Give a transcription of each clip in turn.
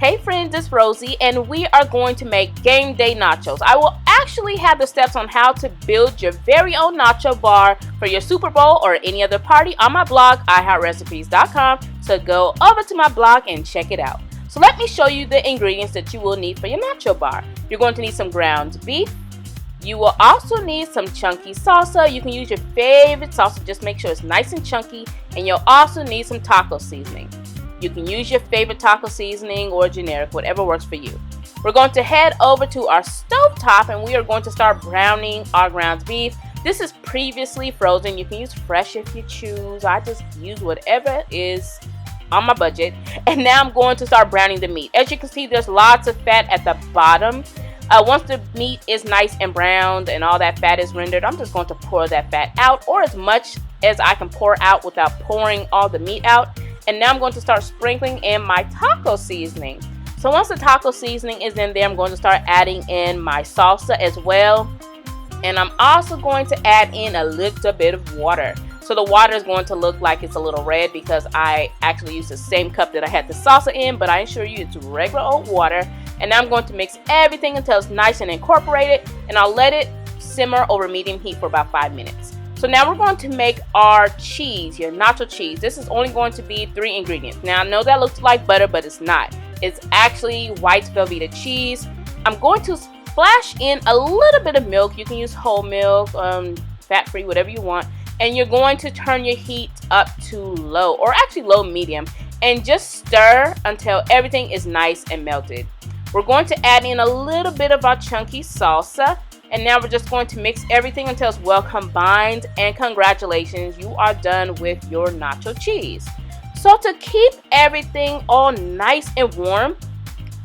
Hey friends, it's Rosie and we are going to make game day nachos. I will actually have the steps on how to build your very own nacho bar for your Super Bowl or any other party on my blog, iHeartRecipes.com. So go over to my blog and check it out. So let me show you the ingredients that you will need for your nacho bar. You're going to need some ground beef. You will also need some chunky salsa. You can use your favorite salsa, just make sure it's nice and chunky. And you'll also need some taco seasoning. You can use your favorite taco seasoning or generic, whatever works for you. We're going to head over to our stovetop and we are going to start browning our ground beef. This is previously frozen. You can use fresh if you choose. I just use whatever is on my budget. And now I'm going to start browning the meat. As you can see, there's lots of fat at the bottom. Once the meat is nice and browned and all that fat is rendered, I'm just going to pour that fat out, or as much as I can pour out without pouring all the meat out. And now I'm going to start sprinkling in my taco seasoning. So once the taco seasoning is in there, I'm going to start adding in my salsa as well. And I'm also going to add in a little bit of water. So the water is going to look like it's a little red because I actually used the same cup that I had the salsa in, but I assure you it's regular old water. And now I'm going to mix everything until it's nice and incorporated, and I'll let it simmer over medium heat for about 5 minutes. So now we're going to make our cheese, your nacho cheese. This is only going to be 3 ingredients. Now I know that looks like butter, but it's not. It's actually white Velveeta cheese. I'm going to splash in a little bit of milk. You can use whole milk, fat-free, whatever you want. And you're going to turn your heat up to low, or actually low medium, and just stir until everything is nice and melted. We're going to add in a little bit of our chunky salsa. And now we're just going to mix everything until it's well combined. And congratulations, you are done with your nacho cheese. So to keep everything all nice and warm,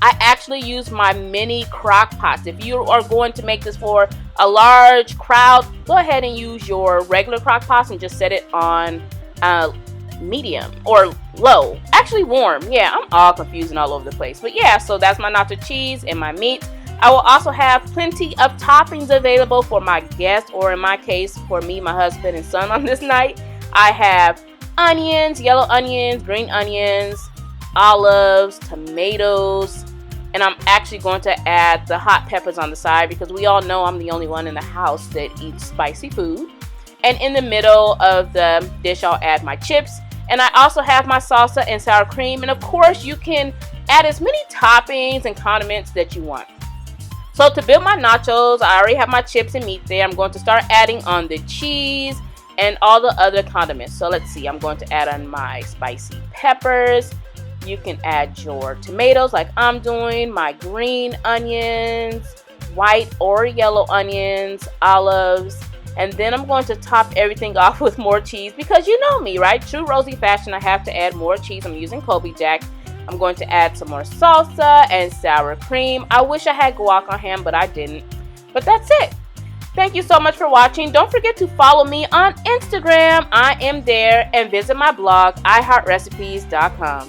I actually use my mini crock pots. If you are going to make this for a large crowd, go ahead and use your regular crock pots and just set it on medium or low. Actually warm. Yeah, I'm all confused and all over the place. But yeah, so that's my nacho cheese and my meat. I will also have plenty of toppings available for my guests, or in my case, for me, my husband, and son on this night. I have onions, yellow onions, green onions, olives, tomatoes, and I'm actually going to add the hot peppers on the side because we all know I'm the only one in the house that eats spicy food. And in the middle of the dish, I'll add my chips. And I also have my salsa and sour cream. And of course, you can add as many toppings and condiments that you want. So to build my nachos, I already have my chips and meat there. I'm going to start adding on the cheese and all the other condiments. So let's see, I'm going to add on my spicy peppers. You can add your tomatoes like I'm doing, my green onions, white or yellow onions, olives. And then I'm going to top everything off with more cheese because you know me, right? True Rosie fashion, I have to add more cheese. I'm using Colby Jack. I'm going to add some more salsa and sour cream. I wish I had guac on hand, but I didn't. But that's it. Thank you so much for watching. Don't forget to follow me on Instagram. I am there. And visit my blog, iHeartRecipes.com.